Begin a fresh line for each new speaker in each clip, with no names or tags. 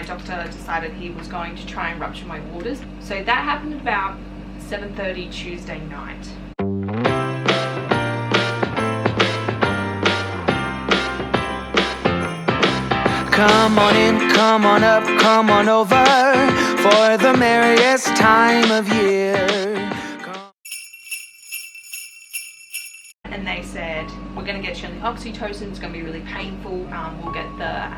my doctor decided he was going to try and rupture my waters. So that happened at about 7:30 Tuesday night.
Come on in, come on up, come on over for the merriest time of year.
And they said, we're going to get you on the oxytocin, it's going to be really painful. We'll get the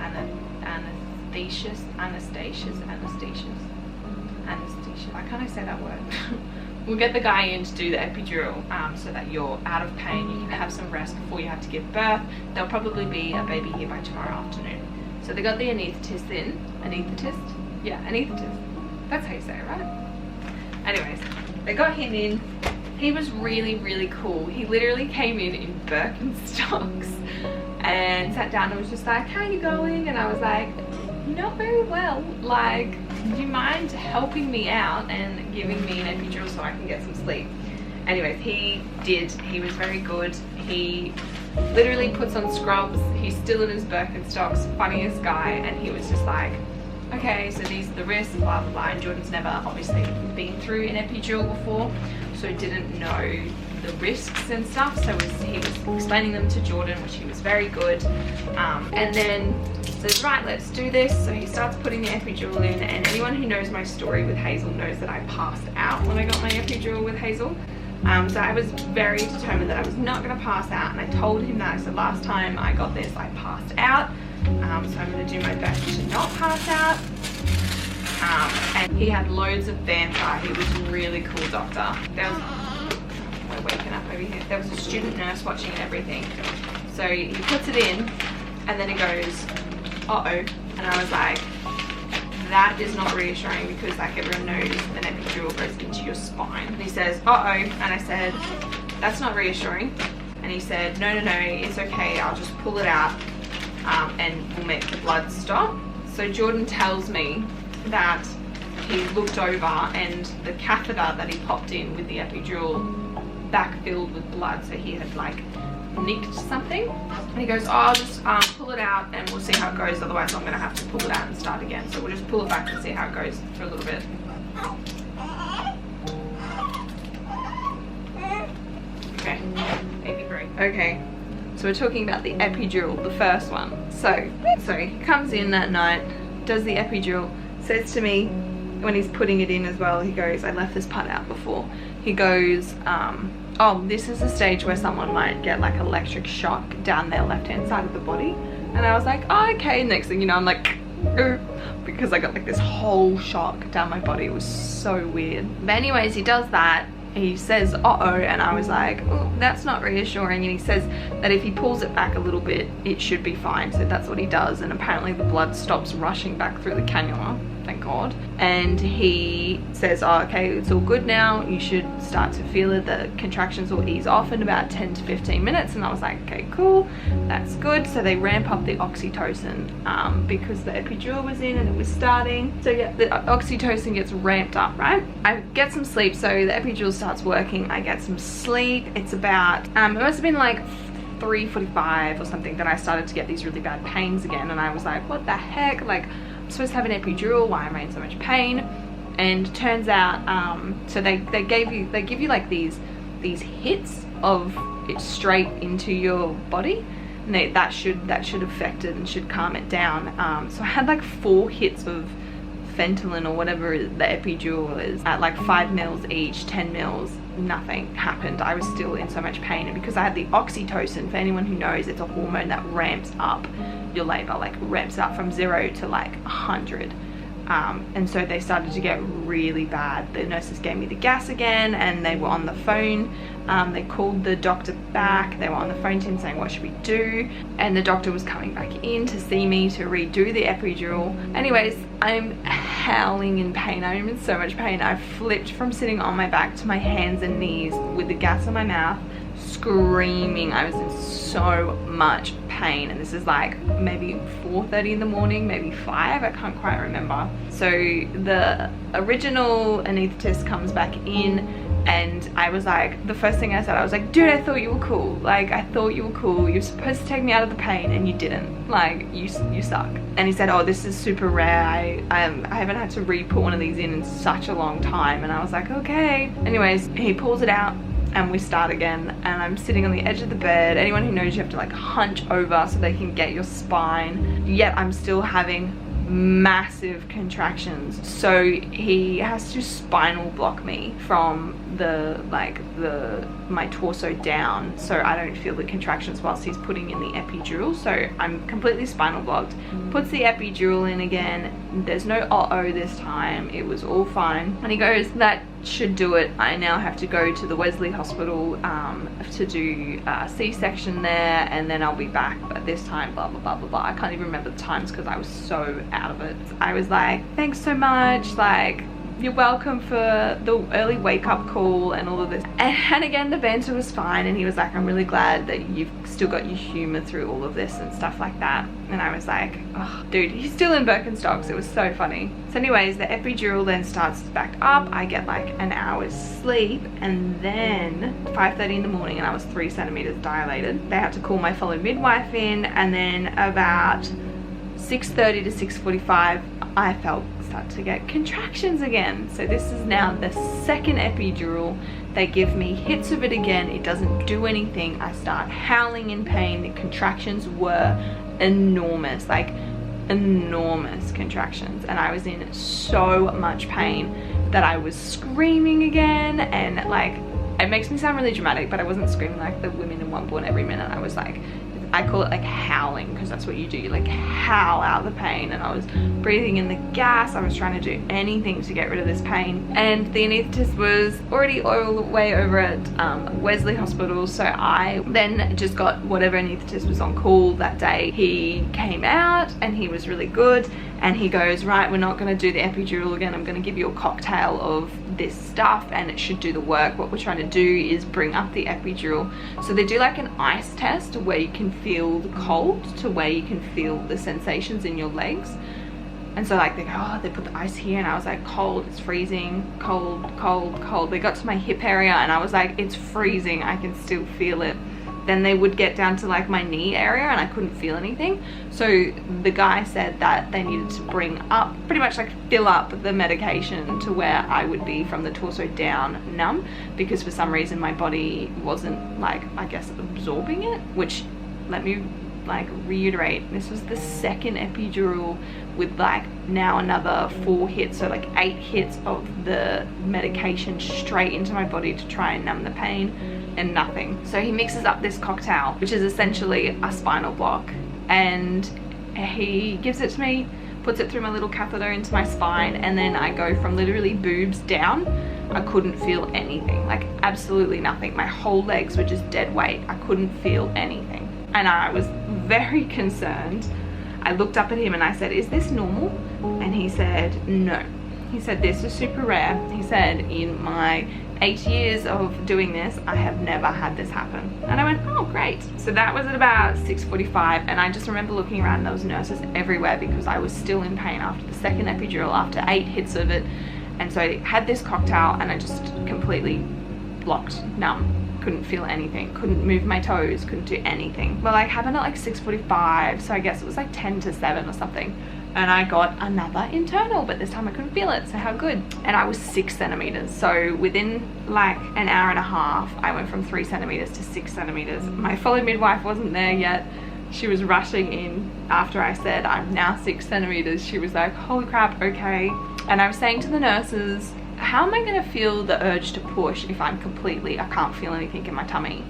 anesthesia. I can't say that word. We'll get the guy in to do the epidural so that you're out of pain. You can have some rest before you have to give birth. There'll probably be a baby here by tomorrow afternoon. So they got the anaesthetist in. Anaesthetist? Yeah, anaesthetist. That's how you say it, right? Anyways, they got him in. He was really, really cool. He literally came in Birkenstocks and sat down and was just like, how are you going? And I was like, not very well. Like, do you mind helping me out and giving me an epidural so I can get some sleep? Anyways, he did. He was very good. He literally puts on scrubs. He's still in his Birkenstocks, funniest guy. And he was just like, okay, so these are the risks, blah, blah, blah. And Jordan's never obviously been through an epidural before, so didn't know the risks and stuff. So he was explaining them to Jordan, which he was very good. And then says, right, let's do this. So he starts putting the epidural in, and anyone who knows my story with Hazel knows that I passed out when I got my epidural with Hazel. So I was very determined that I was not going to pass out, and I told him that. So last time I got this, I passed out. So I'm going to do my best to not pass out. And he had loads of banter. He was a really cool doctor. We're waking up over here. There was a student nurse watching and everything. So he puts it in, and then he goes, uh-oh. And I was like, that is not reassuring, because like everyone knows an epidural goes into your spine. And he says, uh-oh. And I said, that's not reassuring. And he said, no, it's okay. I'll just pull it out and we'll make the blood stop. So Jordan tells me that he looked over and the catheter that he popped in with the epidural backfilled with blood. So he had like nicked something. And he goes, oh, I'll just pull it out and we'll see how it goes. Otherwise I'm going to have to pull it out and start again. So we'll just pull it back and see how it goes for a little bit. Okay, baby break. Okay, so we're talking about the epidural, the first one. So he comes in that night, does the epidural, says to me when he's putting it in as well, he goes, I left this part out before. He goes, oh, this is a stage where someone might get like electric shock down their left-hand side of the body. And I was like, oh, okay. Next thing you know, I'm like, because I got like this whole shock down my body. It was so weird. But anyways, he does that. He says, uh-oh, and I was like, oh, that's not reassuring. And he says that if he pulls it back a little bit, it should be fine. So that's what he does. And apparently the blood stops rushing back through the cannula. Thank God. And he says, oh, okay, it's all good now. You should start to feel it. The contractions will ease off in about 10 to 15 minutes. And I was like, okay, cool. That's good. So they ramp up the oxytocin because the epidural was in and it was starting. So yeah, the oxytocin gets ramped up, right? I get some sleep. So the epidural starts working. I get some sleep. It's about, it must have been like 3:45 or something that I started to get these really bad pains again. And I was like, what the heck? Like, I'm supposed to have an epidural, why am I in so much pain? And turns out, so they give you like these hits of it straight into your body, and that should affect it and should calm it down. So I had like 4 hits of Fentanyl or whatever the epidural is at like 5 mils each, 10 mils. Nothing happened. I was still in so much pain, and because I had the oxytocin, for anyone who knows, it's a hormone that ramps up your labor, like ramps up from 0 to like 100. And so they started to get really bad. The nurses gave me the gas again, and they were on the phone. They called the doctor back. They were on the phone to him saying, what should we do? And the doctor was coming back in to see me to redo the epidural. Anyways, I'm howling in pain. I'm in so much pain. I flipped from sitting on my back to my hands and knees with the gas in my mouth, screaming. I was in so much pain, and this is like maybe 4:30 in the morning, maybe 5, I can't quite remember. So the original anaesthetist comes back in, And I was like, the first thing I said, I was like, dude, I thought you were cool. Like, I thought you were cool. You're supposed to take me out of the pain and you didn't. Like, you suck. And he said, oh, this is super rare. I haven't had to re-put one of these in such a long time. And I was like, okay. Anyways, he pulls it out and we start again. And I'm sitting on the edge of the bed. Anyone who knows, you have to like hunch over so they can get your spine. Yet I'm still having massive contractions, so he has to spinal block me from my torso down, so I don't feel the contractions whilst he's putting in the epidural. So I'm completely spinal blocked. Puts the epidural in again. There's no uh-oh this time. It was all fine. And he goes, that should do it. I now have to go to the Wesley Hospital to do a C-section there, and then I'll be back, but this time blah blah blah blah blah. I can't even remember the times because I was so out of it. I was like, thanks so much, like, you're welcome for the early wake-up call and all of this. And again, the banter was fine, and he was like, I'm really glad that you've still got your humor through all of this and stuff like that. And I was like, oh, dude, he's still in Birkenstocks. It was so funny. So anyways, the epidural then starts back up. I get like an hour's sleep, and then 5:30 in the morning, and I was 3 centimeters dilated. They had to call my fellow midwife in, and then about 6:30 to 6:45, I start to get contractions again. So this is now the second epidural. They give me hits of it again. It doesn't do anything. I start howling in pain. The contractions were enormous, like enormous contractions, and I was in so much pain that I was screaming again. And like, it makes me sound really dramatic, but I wasn't screaming like the women in One Born Every Minute. I was like, I call it like howling, because that's what you do. You like howl out the pain, and I was breathing in the gas. I was trying to do anything to get rid of this pain. And the anaesthetist was already all the way over at Wesley Hospital, so I then just got whatever anaesthetist was on call that day. He came out and he was really good, and he goes, right, we're not going to do the epidural again. I'm going to give you a cocktail of this stuff and it should do the work. What we're trying to do is bring up the epidural. So they do like an ice test where you can feel the cold to where you can feel the sensations in your legs. And so like they go, oh, they put the ice here, and I was like, cold, it's freezing, cold, cold, cold. They got to my hip area and I was like, it's freezing, I can still feel it. Then they would get down to like my knee area and I couldn't feel anything. So the guy said that they needed to bring up, pretty much like fill up the medication to where I would be from the torso down numb, because for some reason my body wasn't like, I guess, absorbing it. Which, let me like reiterate, this was the second epidural with like now another 4 hits, so like 8 hits of the medication straight into my body to try and numb the pain, and nothing. So he mixes up this cocktail, which is essentially a spinal block, and he gives it to me, puts it through my little catheter into my spine, and then I go from literally boobs down. I couldn't feel anything, like absolutely nothing. My whole legs were just dead weight. I couldn't feel anything, and I was very concerned. I looked up at him and I said, is this normal? And he said, no. He said, this is super rare. He said, in my 8 years of doing this, I have never had this happen. And I went, oh, great. So that was at about 6:45, and I just remember looking around and there was nurses everywhere because I was still in pain after the second epidural, after 8 hits of it. And so I had this cocktail and I just completely blocked, numb. Couldn't feel anything, couldn't move my toes, couldn't do anything. Well, like happened at like 6:45, so I guess it was like 10 to 7 or something. And I got another internal, but this time I couldn't feel it, so how good. And I was 6 centimeters. So within like an hour and a half, I went from 3 centimeters to 6 centimeters. My fellow midwife wasn't there yet. She was rushing in after I said I'm now 6 centimeters. She was like, holy crap, okay. And I was saying to the nurses, how am I gonna feel the urge to push if I can't feel anything in my tummy?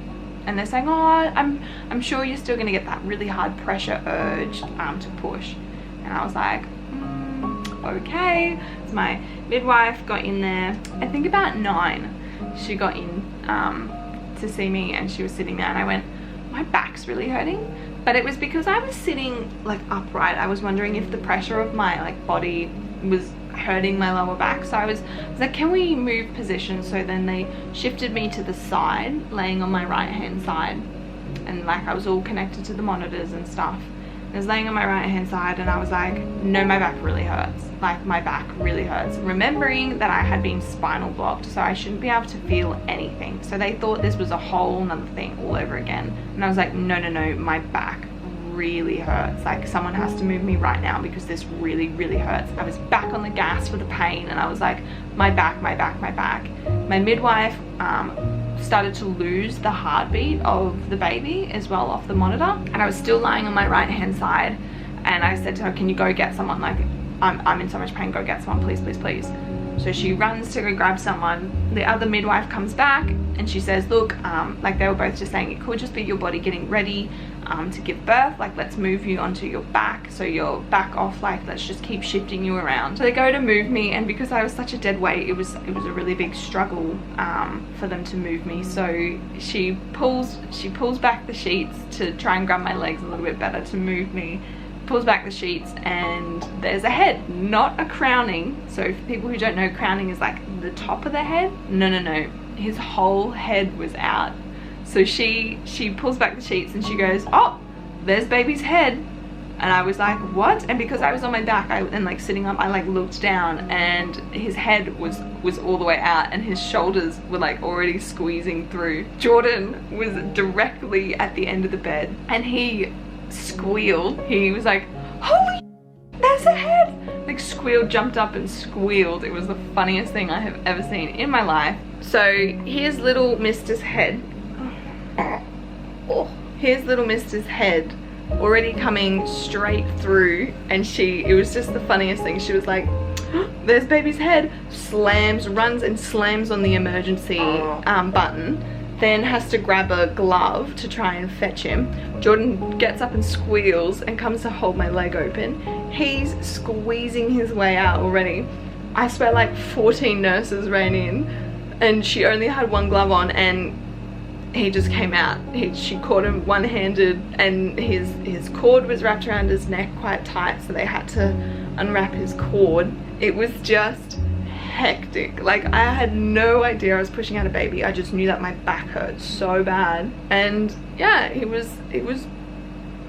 And they're saying, oh, I'm sure you're still gonna get that really hard pressure urge to push. And I was like, okay. So my midwife got in there, I think about 9. She got in to see me, and she was sitting there, and I went, my back's really hurting. But it was because I was sitting like upright. I was wondering if the pressure of my like body was hurting my lower back. So I was like, can we move position? So then they shifted me to the side, laying on my right hand side, and like I was all connected to the monitors and stuff. I was laying on my right hand side and I was like, no, my back really hurts. Like, my back really hurts. Remembering that I had been spinal blocked, so I shouldn't be able to feel anything. So they thought this was a whole nother thing all over again. And I was like, no, no, no, my back really hurts. Like, someone has to move me right now because this really, really hurts. I was back on the gas for the pain and I was like, my back, my back, my back. My midwife started to lose the heartbeat of the baby as well off the monitor, and I was still lying on my right hand side, and I said to her, can you go get someone? Like, I'm in so much pain, go get someone, please, please, please. So she runs to go grab someone. The other midwife comes back and she says, look, like, they were both just saying it could just be your body getting ready to give birth. Like, let's move you onto your back, so you're back off, like, let's just keep shifting you around. So they go to move me, and because I was such a dead weight, it was a really big struggle for them to move me. So she pulls back the sheets to try and grab my legs a little bit better to move me. Pulls back the sheets and there's a head, not a crowning. So for people who don't know, crowning is like the top of the head. No, no, no, his whole head was out. So she pulls back the sheets and she goes, oh, there's baby's head. And I was like, what? And because I was on my back and like sitting up, I like looked down and his head was all the way out and his shoulders were like already squeezing through. Jordan was directly at the end of the bed and he squealed. He was like, holy, there's a head. Like, squealed, jumped up and squealed. It was the funniest thing I have ever seen in my life. So here's little Mister's head. Oh, here's little Mister's head already coming straight through, and it was just the funniest thing. She was like, there's baby's head. Runs and slams on the emergency button, then has to grab a glove to try and fetch him. Jordan gets up and squeals and comes to hold my leg open. He's squeezing his way out already. I swear, like 14 nurses ran in and she only had one glove on and he just came out. She caught him one-handed and his cord was wrapped around his neck quite tight, so they had to unwrap his cord. It was just hectic. Like, I had no idea I was pushing out a baby. I just knew that my back hurt so bad. And yeah, it was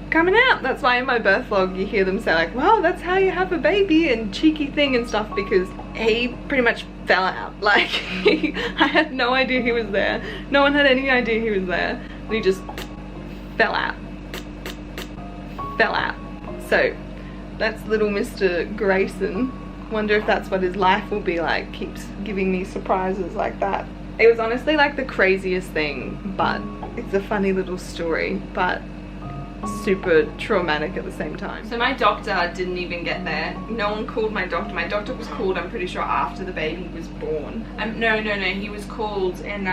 coming out. That's why in my birth vlog you hear them say like, well, that's how you have a baby and cheeky thing and stuff, because he pretty much fell out. Like, I had no idea he was there. No one had any idea he was there. And he just fell out. Fell out. So that's little Mr. Grayson. Wonder if that's what his life will be like. Keeps giving me surprises like that. It was honestly like the craziest thing, but it's a funny little story, but super traumatic at the same time. So my doctor didn't even get there. No one called my doctor. My doctor was called, I'm pretty sure, after the baby was born. No, he was called in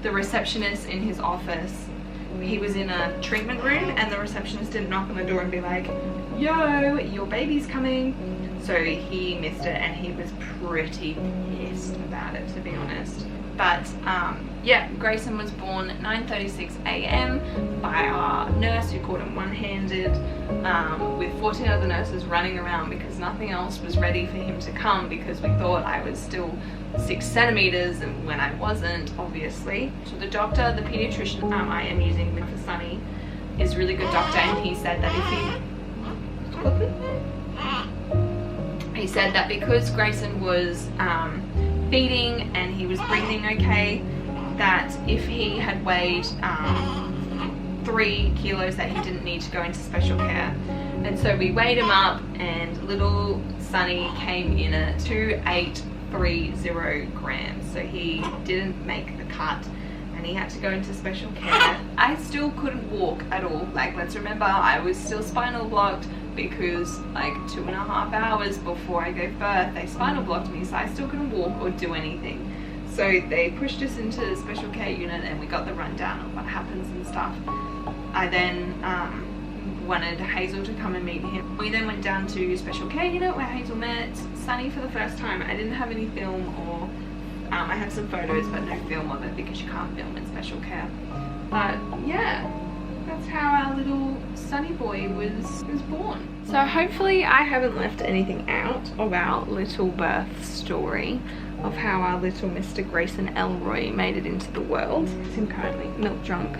the receptionist in his office. He was in a treatment room and the receptionist didn't knock on the door and be like, yo, your baby's coming. So he missed it and he was pretty pissed about it, to be honest. But yeah, Grayson was born at 9:36 a.m. by our nurse who caught him one-handed, with 14 other nurses running around because nothing else was ready for him to come, because we thought I was still 6 centimeters and when I wasn't, obviously. So the doctor, the pediatrician I am using for Sunny, is a really good doctor, and he said that he said that because Grayson was feeding and he was breathing okay, that if he had weighed 3 kilos that he didn't need to go into special care. And so we weighed him up and little Sunny came in at 2830 grams. So he didn't make the cut and he had to go into special care. I still couldn't walk at all. Like, let's remember, I was still spinal blocked because like 2.5 hours before I gave birth, they spinal blocked me, so I still couldn't walk or do anything. So they pushed us into the special care unit and we got the rundown of what happens and stuff. I then wanted Hazel to come and meet him. We then went down to special care unit where Hazel met Sunny for the first time. I didn't have any film, or I had some photos but no film of it because you can't film in special care. But yeah, that's how our little Sunny boy was born. So hopefully I haven't left anything out of our little birth story of how our little Mr. Grayson Elroy made it into the world. He's currently milk drunk.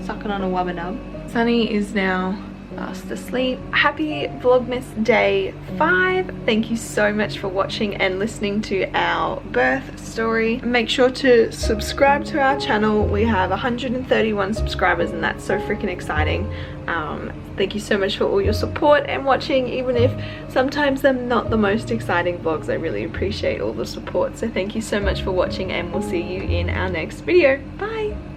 sucking on a wubba nub. Sunny is now fast asleep. Happy Vlogmas day 5. Thank you so much for watching and listening to our birth story. Make sure to subscribe to our channel. We have 131 subscribers and that's so freaking exciting. Thank you so much for all your support and watching, even if sometimes they're not the most exciting vlogs. I really appreciate all the support. So thank you so much for watching and we'll see you in our next video. Bye!